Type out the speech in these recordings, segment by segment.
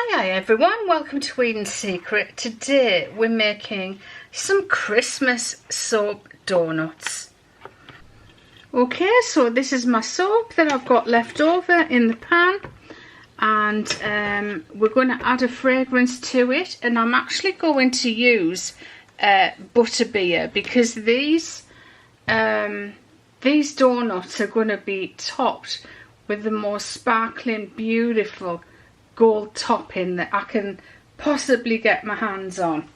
Hi everyone, welcome to Eden's Secret. Today we're making some Christmas soap donuts. Okay, so this is my soap that I've got left over in the pan, and we're going to add a fragrance to it, and I'm actually going to use butterbeer because these donuts are going to be topped with the most sparkling, beautiful gold topping that I can possibly get my hands on.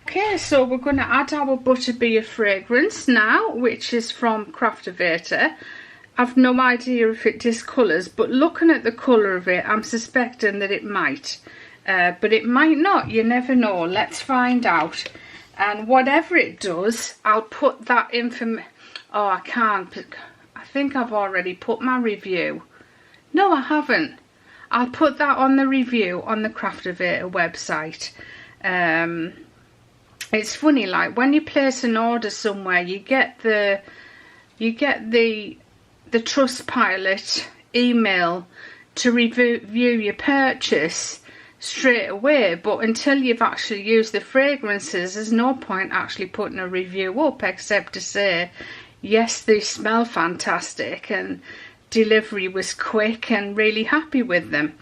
Okay, so we're going to add our butterbeer fragrance now, which is from Craftivator. I've no idea if it discolours, but looking at the colour of it, I'm suspecting that it might. But it might not, you never know. Let's find out. And whatever it does, I'll put that information... Oh, I can't. I think I've already put my review. No, I haven't. I'll put that on the review on the Craftivator website. It's funny, like when you place an order somewhere, you get the Trustpilot email to review your purchase straight away, but until you've actually used the fragrances, there's no point actually putting a review up except to say, yes, they smell fantastic and delivery was quick and really happy with them.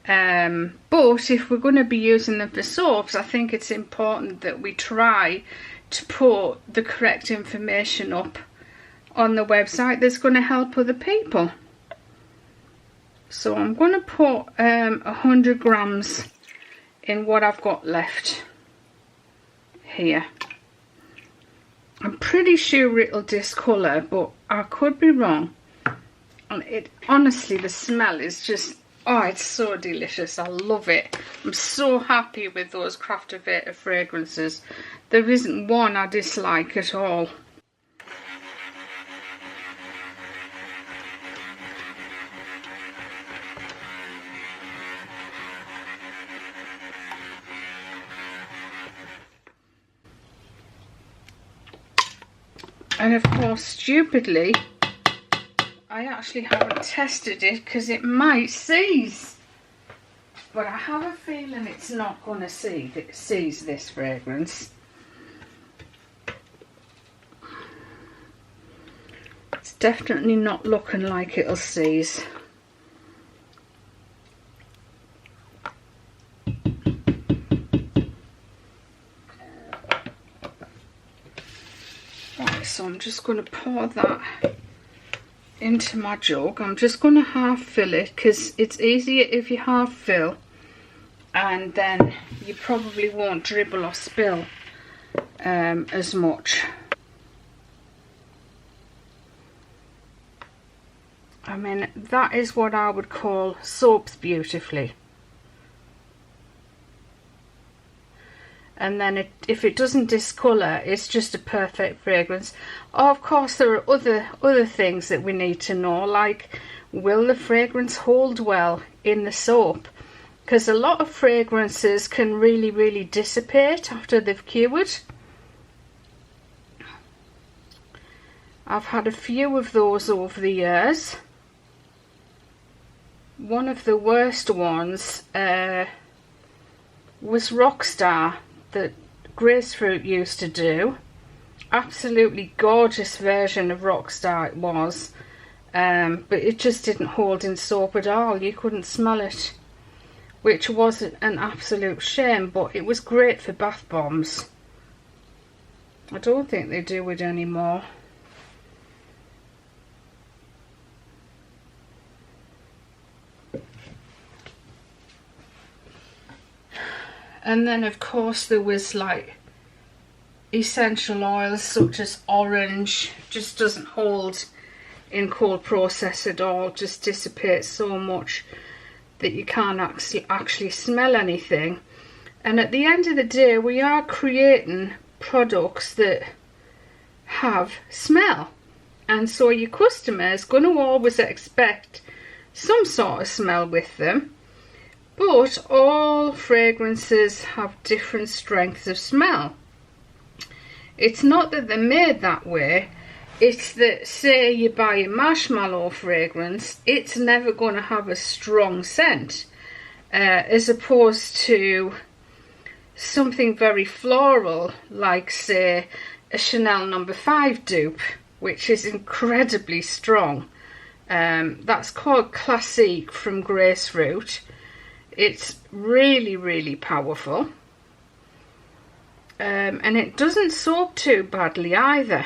But if we're going to be using them for soaps, I think it's important that we try to put the correct information up on the website that's going to help other people. So I'm going to put 100 grams in what I've got left here. I'm pretty sure it'll discolour, but I could be wrong. And it honestly, the smell is just, oh, it's so delicious. I love it. I'm so happy with those Craftivator fragrances. There isn't one I dislike at all. And of course, stupidly, I actually haven't tested it because it might seize. But I have a feeling it's not going to seize this fragrance. It's definitely not looking like it'll seize. Right, so I'm just going to pour that into my jug. I'm just going to half fill it because it's easier if you half fill, and then you probably won't dribble or spill as much. I mean, that is what I would call soaps beautifully. And then if it doesn't discolour, it's just a perfect fragrance. Oh, of course, there are other things that we need to know, like, will the fragrance hold well in the soap? Because a lot of fragrances can really dissipate after they've cured. I've had a few of those over the years. One of the worst ones was Rockstar, that Gracefruit used to do. Absolutely gorgeous version of Rockstar it was, but it just didn't hold in soap at all. You couldn't smell it, which was an absolute shame, but it was great for bath bombs. I don't think they do it anymore. And then of course there was like essential oils such as orange, just doesn't hold in cold process at all, just dissipates so much that you can't actually smell anything. And at the end of the day, we are creating products that have smell, and so your customer is going to always expect some sort of smell with them. But all fragrances have different strengths of smell. It's not that they're made that way, it's that, say you buy a marshmallow fragrance, it's never going to have a strong scent. as opposed to something very floral like, say, a Chanel No. 5 dupe, which is incredibly strong. That's called Classique from Gracefruit. It's really, really powerful. And it doesn't soap too badly either.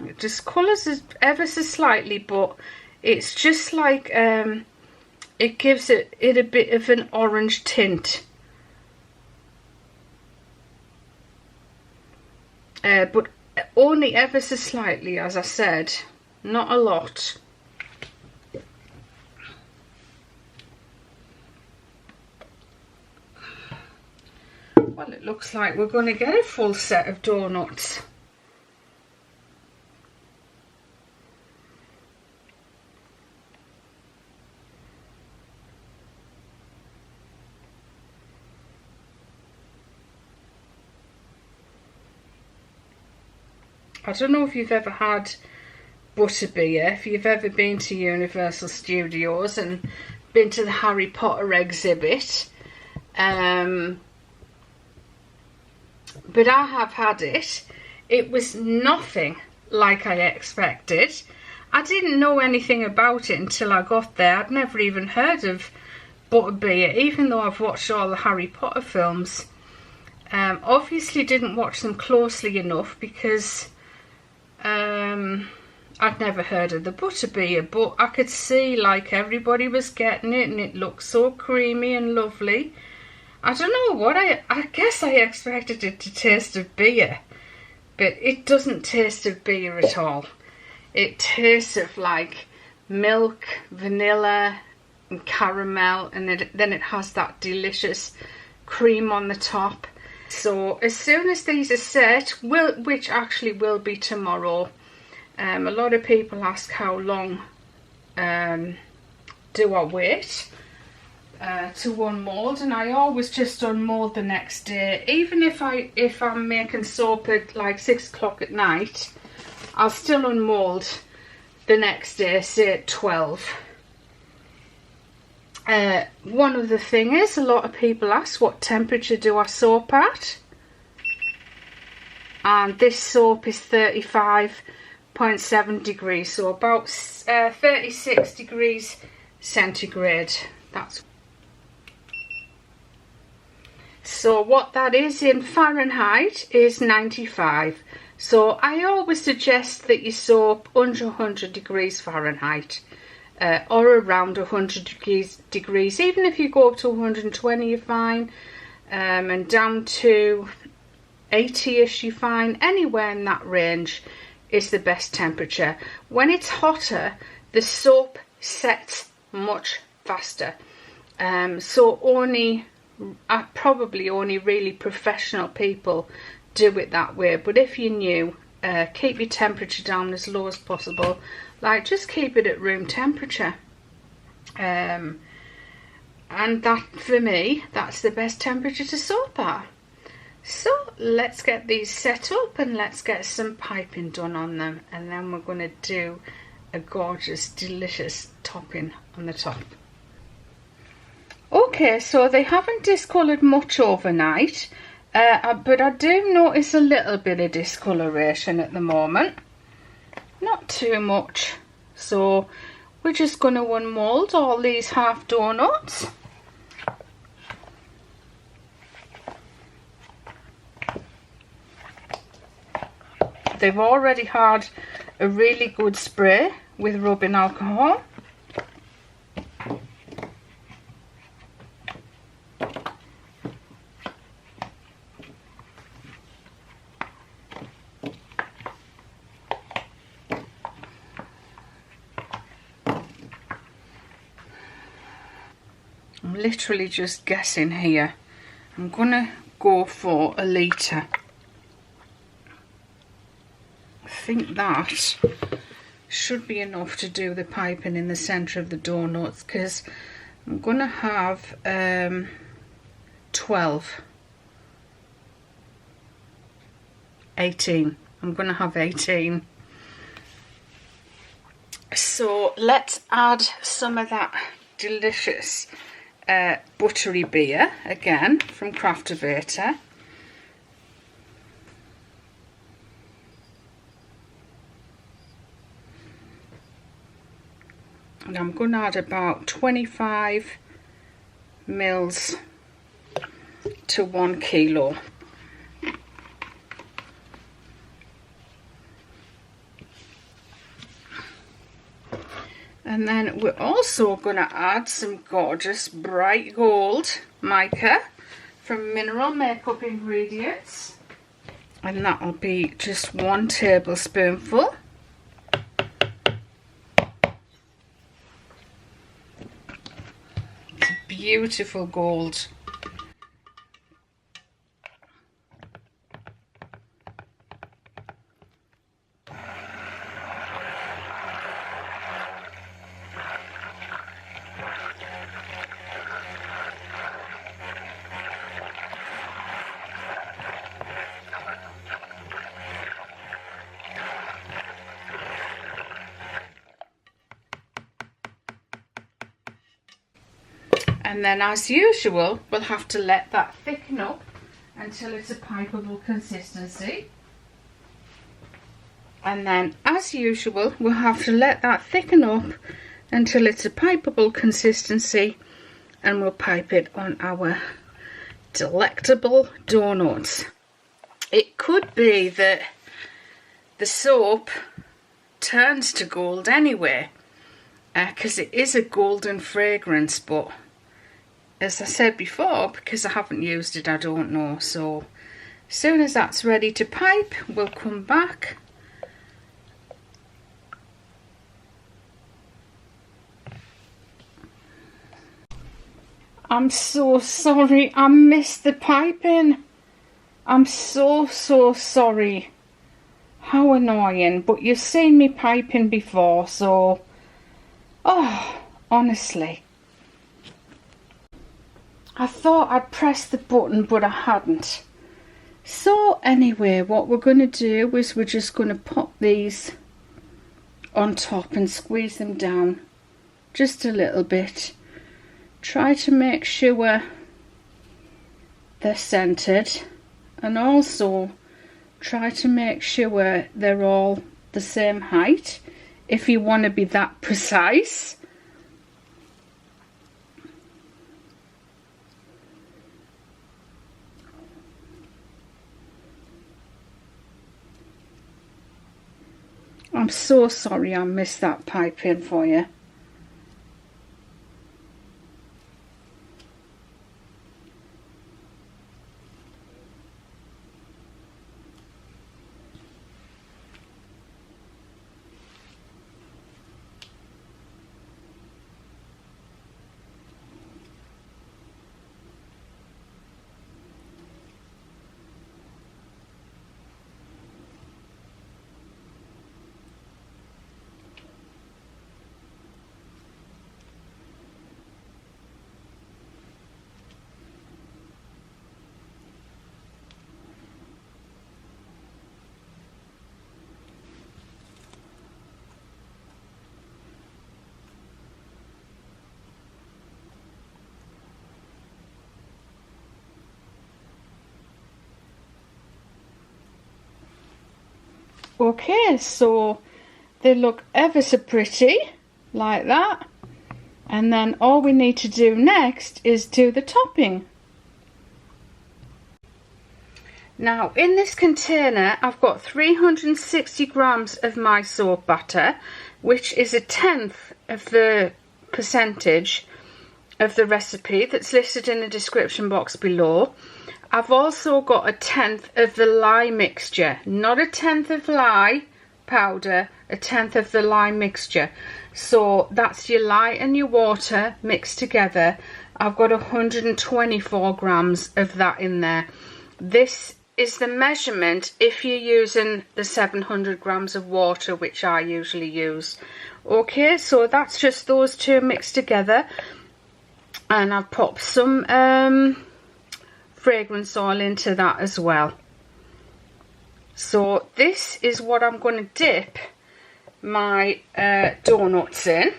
It discolours it ever so slightly, but it's just like it gives it a bit of an orange tint. But only ever so slightly, as I said, not a lot. Well, it looks like we're going to get a full set of donuts. I don't know if you've ever had butterbeer, if you've ever been to Universal Studios and been to the Harry Potter exhibit, but I have had it. It was nothing like I expected. I didn't know anything about it until I got there. I'd never even heard of butterbeer, even though I've watched all the Harry Potter films. Obviously didn't watch them closely enough because I'd never heard of the butterbeer, but I could see like everybody was getting it and it looked so creamy and lovely. I don't know what I guess I expected it to taste of beer, but it doesn't taste of beer at all. It tastes of like milk, vanilla and caramel, and then it has that delicious cream on the top. So as soon as these are set, which actually will be tomorrow, a lot of people ask how long do I wait to unmold, and I always just unmold the next day. Even if I'm making soap at like 6 o'clock at night, I'll still unmold the next day, say at 12. One other thing is, a lot of people ask what temperature do I soap at, and this soap is 35.7 degrees, so about 36 degrees centigrade. That's so what that is in Fahrenheit is 95. So I always suggest that you soap under 100 degrees Fahrenheit. Or around 100 degrees. Even if you go up to 120, you're fine. And down to 80-ish, you're fine. Anywhere in that range is the best temperature. When it's hotter, the soap sets much faster. So probably only really professional people do it that way. But if you're new, keep your temperature down as low as possible. Like, just keep it at room temperature. And that, for me, that's the best temperature to soap at. So let's get these set up and let's get some piping done on them. And then we're going to do a gorgeous, delicious topping on the top. Okay, so they haven't discoloured much overnight. But I do notice a little bit of discoloration at the moment. Not too much. So we're just going to unmold all these half donuts. They've already had a really good spray with rubbing alcohol. I'm literally just guessing here. I'm gonna go for a litre. I think that should be enough to do the piping in the centre of the donuts, because I'm gonna have 12, 18. I'm gonna have 18. So let's add some of that delicious buttery beer, again from Craftivator. And I'm going to add about 25 mils to 1 kilo. And then we're also going to add some gorgeous bright gold mica from Mineral Makeup Ingredients. And that'll be just 1 tablespoonful. It's a beautiful gold. And then, as usual, we'll have to let that thicken up until it's a pipeable consistency. And then, as usual, we'll have to let that thicken up until it's a pipeable consistency, and we'll pipe it on our delectable donuts. It could be that the soap turns to gold anyway, because it is a golden fragrance, but as I said before, because I haven't used it, I don't know. So as soon as that's ready to pipe, we'll come back. I'm so sorry, I missed the piping. I'm so sorry. How annoying, but you've seen me piping before, so honestly. I thought I'd pressed the button, but I hadn't. So anyway, what we're going to do is we're just going to pop these on top and squeeze them down just a little bit. Try to make sure they're centered, and also try to make sure they're all the same height if you want to be that precise. I'm so sorry I missed that piping for you. Okay, so they look ever so pretty like that, and then all we need to do next is do the topping. Now in this container I've got 360 grams of my soap batter, which is 1/10 of the percentage of the recipe that's listed in the description box below. I've also got 1/10 of the lye mixture, not 1/10 of lye powder, 1/10 of the lye mixture. So that's your lye and your water mixed together. I've got 124 grams of that in there. This is the measurement if you're using the 700 grams of water, which I usually use. Okay, so that's just those two mixed together, and I've popped some fragrance oil into that as well. So this is what I'm going to dip my donuts in.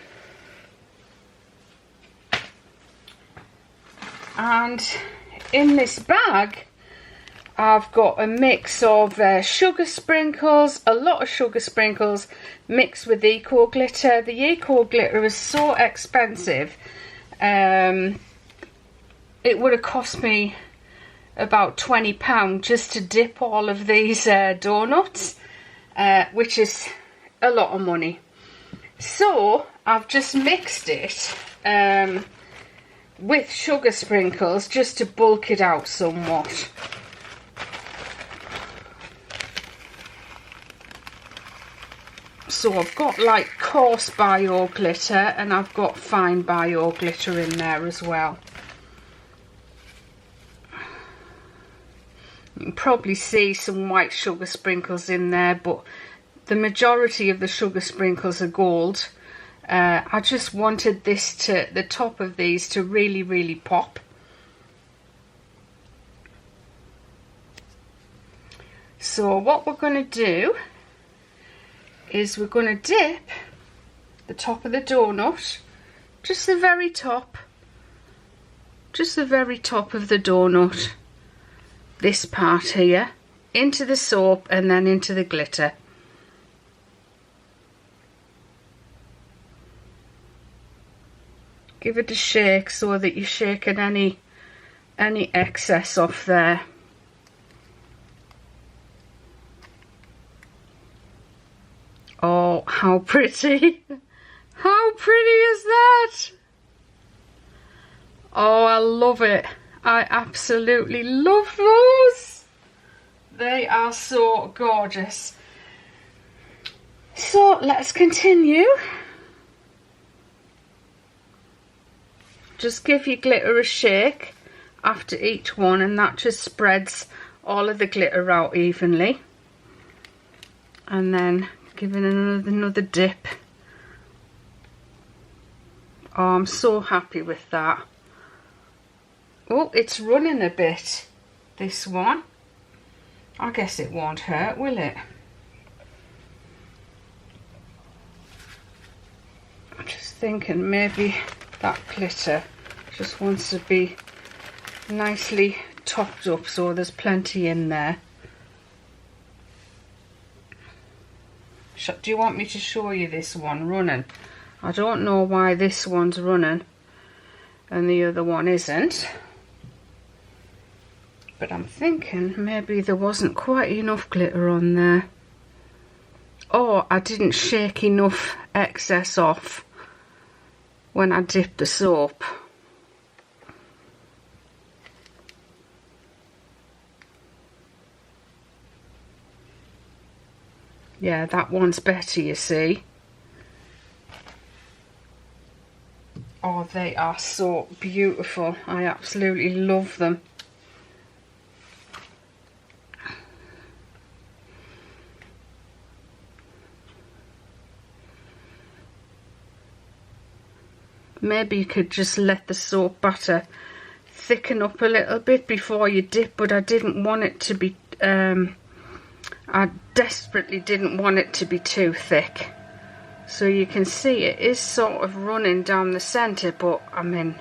And in this bag I've got a mix of sugar sprinkles, a lot of sugar sprinkles mixed with eco glitter. The eco glitter is so expensive. It would have cost me about £20 just to dip all of these donuts, which is a lot of money. So I've just mixed it with sugar sprinkles just to bulk it out somewhat. So I've got like coarse bio glitter and I've got fine bio glitter in there as well. You can probably see some white sugar sprinkles in there, but the majority of the sugar sprinkles are gold. I just wanted the top of these to really pop. So what we're going to do is we're going to dip the top of the donut, just the very top of the donut, this part here, into the soap and then into the glitter. Give it a shake so that you're shaking any excess off there. Oh, how pretty! How pretty is that? Oh, I love it. I absolutely love those. They are so gorgeous. So let's continue. Just give your glitter a shake after each one, and that just spreads all of the glitter out evenly. And then give it another dip. Oh, I'm so happy with that. Oh, it's running a bit, this one. I guess it won't hurt, will it? I'm just thinking maybe that glitter just wants to be nicely topped up, so there's plenty in there. Do you want me to show you this one running? I don't know why this one's running and the other one isn't, but I'm thinking maybe there wasn't quite enough glitter on there, or I didn't shake enough excess off when I dipped the soap. Yeah, that one's better, you see. Oh, they are so beautiful. I absolutely love them. Maybe you could just let the soap batter thicken up a little bit before you dip, but I didn't want it to be, I desperately didn't want it to be too thick. So you can see it is sort of running down the centre, but I mean,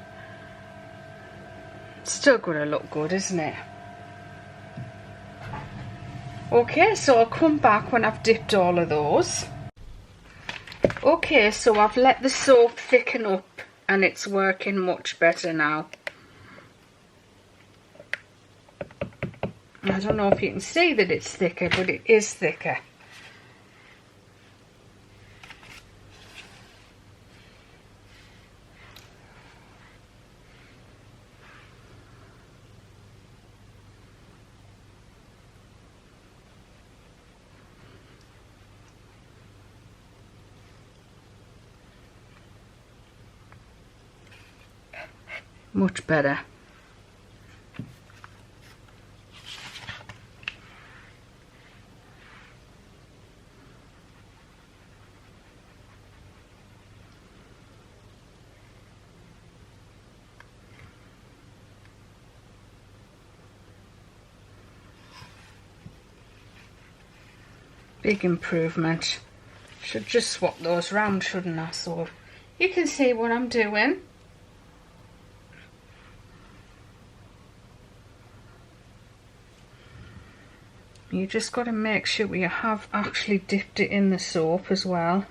it's still going to look good, isn't it? Okay, so I'll come back when I've dipped all of those. Okay, so I've let the soap thicken up and it's working much better now. I don't know if you can see that it's thicker, but it is thicker. Much better. Big improvement. Should just swap those round, shouldn't I? So you can see what I'm doing. You just got to make sure you have actually dipped it in the soap as well.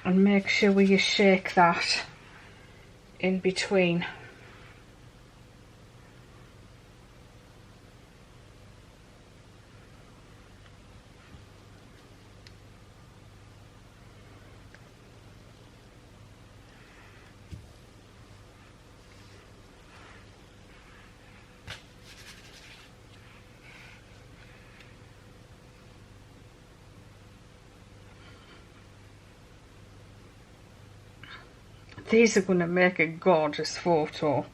And make sure you shake that in between. These are going to make a gorgeous photo.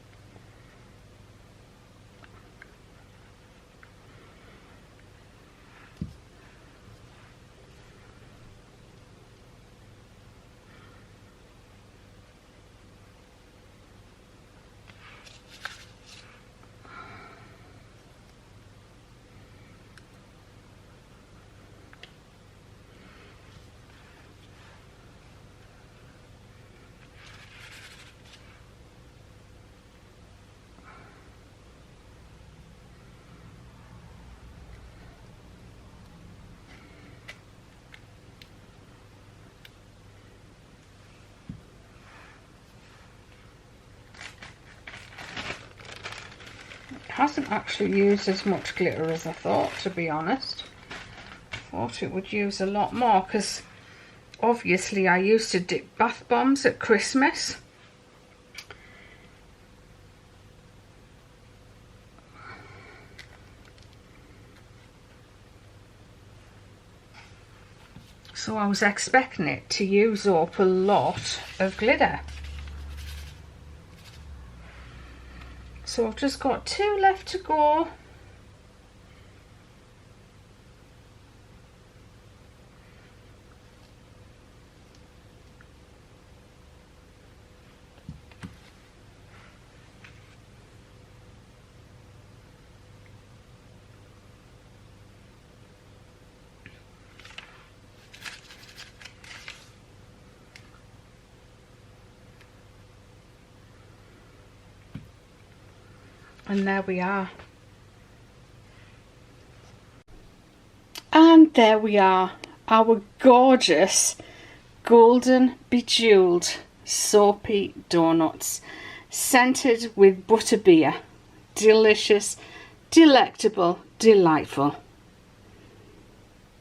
Hasn't actually used as much glitter as I thought, to be honest. Thought it would use a lot more, because obviously I used to dip bath bombs at Christmas. So I was expecting it to use up a lot of glitter. So I've just got 2 left to go. And there we are. And there we are, our gorgeous golden bejeweled soapy donuts, scented with butterbeer. Delicious, delectable, delightful.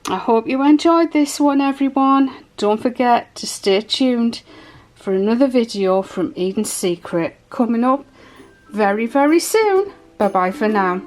I hope you enjoyed this one, everyone. Don't forget to stay tuned for another video from Eden's Secret coming up very, very soon. Bye bye for now.